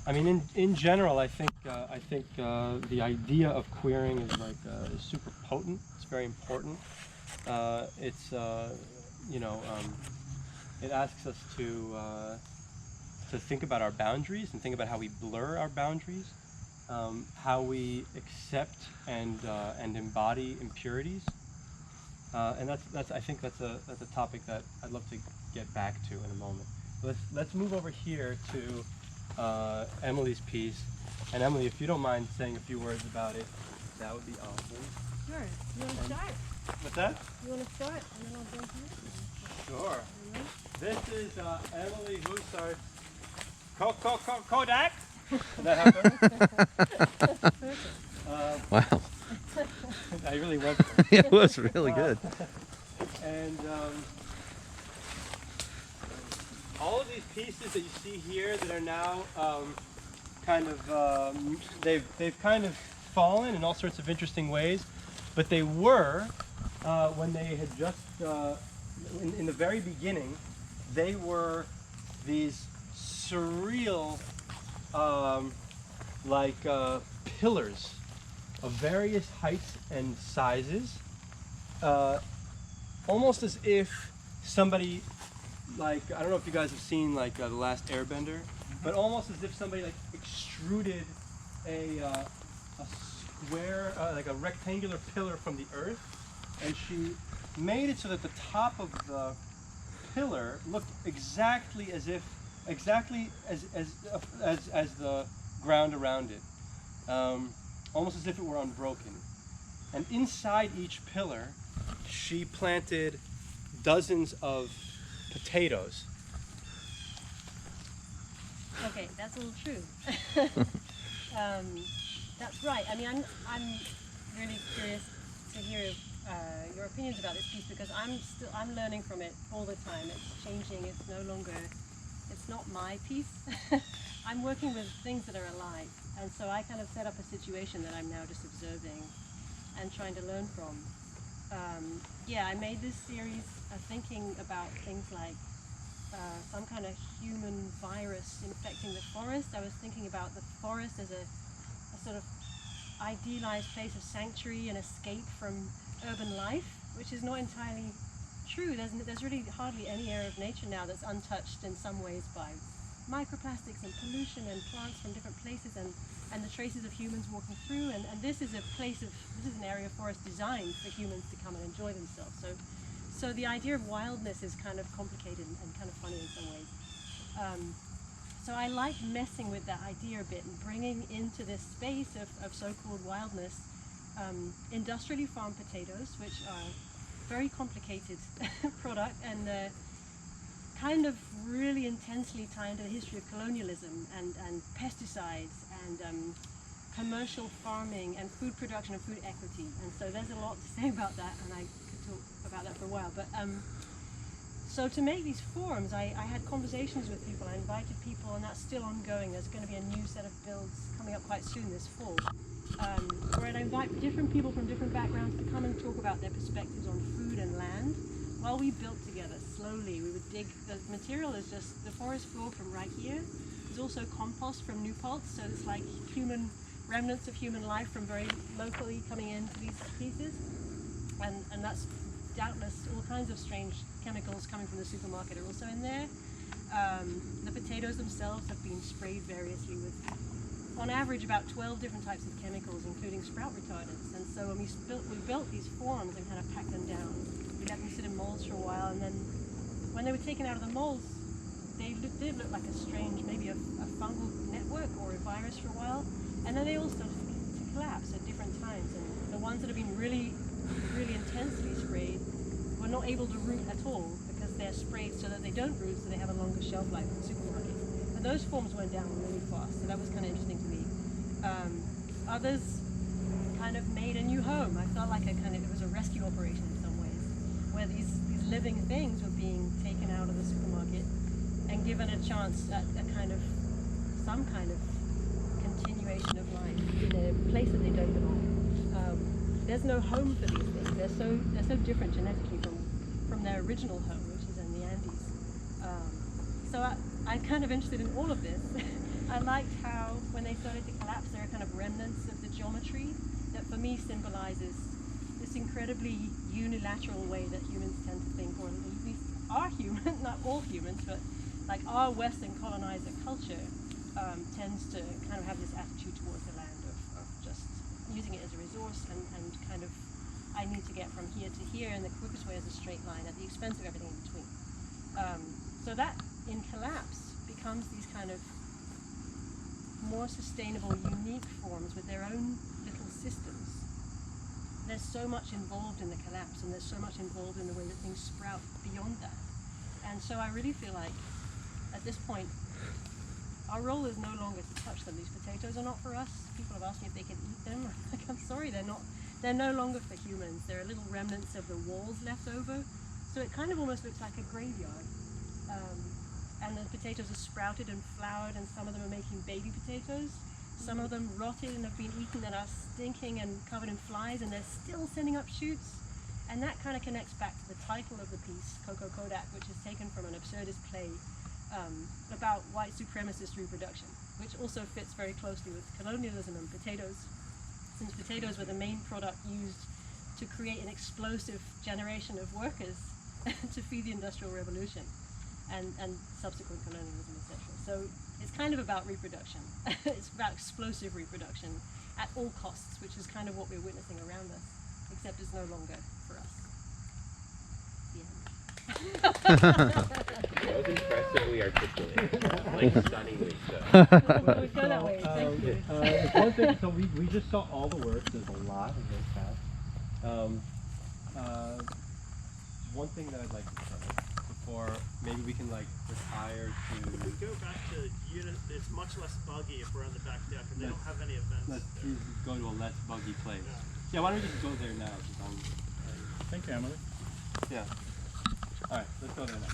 I mean, in general, I think the idea of queering is like is super potent. It's very important. It's you know, it asks us to think about our boundaries and think about how we blur our boundaries, how we accept and embody impurities, and that's I think that's a topic that I'd love to get back to in a moment. Let's move over here to Emilie's piece, and Emilie, if you don't mind saying a few words about it, that would be awesome. Sure. You want to start? What's that? You want to start, and then I'll jump in. Sure. This is Emilie Houssart's Kodak. Did that happen? Wow. I really went for it. It was really good. And all of these pieces that you see here that are now kind of they've kind of fallen in all sorts of interesting ways, but they were when they had just in the very beginning, they were these surreal pillars of various heights and sizes, almost as if somebody, like, I don't know if you guys have seen like The Last Airbender, but almost as if somebody like extruded a square, like a rectangular pillar from the earth, and she made it so that the top of the pillar looked exactly as the ground around it, almost as if it were unbroken. And inside each pillar, she planted dozens of potatoes. Okay, that's all true. That's right. I mean, I'm really curious to hear your opinions about this piece, because I'm learning from it all the time. It's changing. It's no longer. It's not my piece. I'm working with things that are alive, and so I kind of set up a situation that I'm now just observing and trying to learn from. Yeah, I made this series thinking about things like some kind of human virus infecting the forest. I was thinking about the forest as a sort of idealized place of sanctuary and escape from urban life, which is not entirely true. There's really hardly any area of nature now that's untouched in some ways by microplastics and pollution and plants from different places and the traces of humans walking through, and this is an area of forest designed for humans to come and enjoy themselves. So the idea of wildness is kind of complicated and kind of funny in some ways. So I like messing with that idea a bit and bringing into this space of so-called wildness industrially farmed potatoes, which are very complicated product and kind of really intensely tied into the history of colonialism and pesticides and commercial farming and food production and food equity. And so there's a lot to say about that, and I could talk about that for a while. But so to make these forums, I had conversations with people. I invited people, and that's still ongoing. There's going to be a new set of builds coming up quite soon this fall, where I invite different people from different backgrounds to come and talk about their perspectives on food and land while we built together slowly. We would dig. The material is just the forest floor from right here. There's also compost from New Paltz, so it's like human remnants of human life from very locally coming into these pieces, and that's doubtless all kinds of strange chemicals coming from the supermarket are also in there. The potatoes themselves have been sprayed variously with, on average, about 12 different types of chemicals, including sprout retardants. And so when we built these forms and kind of packed them down, we let them sit in molds for a while, and then when they were taken out of the molds, they did look like a strange, maybe a fungal network or a virus for a while, and then they all started to collapse at different times. And the ones that have been really, really intensely sprayed were not able to root at all because they're sprayed so that they don't root, so they have a longer shelf life in supermarkets. And those forms went down really fast, so that was kind of interesting to me. Others kind of made a new home. I felt like it was a rescue operation in some ways, where these living things were being taken out of the supermarket and given a chance at some kind of continuation of life in a place that they don't belong. There's no home for these things. They're so different genetically from their original home, which is in the Andes. So I'm kind of interested in all of this, I liked how when they started to collapse, there are kind of remnants of the geometry that for me symbolizes this incredibly unilateral way that humans tend to think, or at least our human, not all humans, but like our Western colonizer culture tends to kind of have this attitude towards the land of just using it as a resource and kind of, I need to get from here to here, and the quickest way is a straight line at the expense of everything in between. So that in collapse becomes these kind of more sustainable, unique forms with their own little systems. There's so much involved in the collapse, and there's so much involved in the way that things sprout beyond that. And so I really feel like at this point, our role is no longer to touch them. These potatoes are not for us. People have asked me if they can eat them. Like, I'm sorry, they're not. They're no longer for humans. There are little remnants of the walls left over. So it kind of almost looks like a graveyard. And the potatoes are sprouted and flowered, and some of them are making baby potatoes. Some of them rotted and have been eaten and are stinking and covered in flies, and they're still sending up shoots. And that kind of connects back to the title of the piece, Coco Kodak, which is taken from an absurdist play about white supremacist reproduction, which also fits very closely with colonialism and potatoes, since potatoes were the main product used to create an explosive generation of workers to feed the Industrial Revolution and subsequent colonialism, etc. So it's kind of about reproduction. It's about explosive reproduction at all costs, which is kind of what we're witnessing around us, except it's no longer for us. The end. That was impressively articulate, like stunningly so. We'll go that way, thank you. One thing, so we just saw all the works. There's a lot of very fast. One thing that I'd like to say before maybe we can like retire to. If we go back to unit, it's much less buggy if we're on the back deck, and they don't have any events. Let's there. go to a less buggy place. Yeah, why don't we just go there now? Thank you, Emily. Yeah. All right, let's go there now.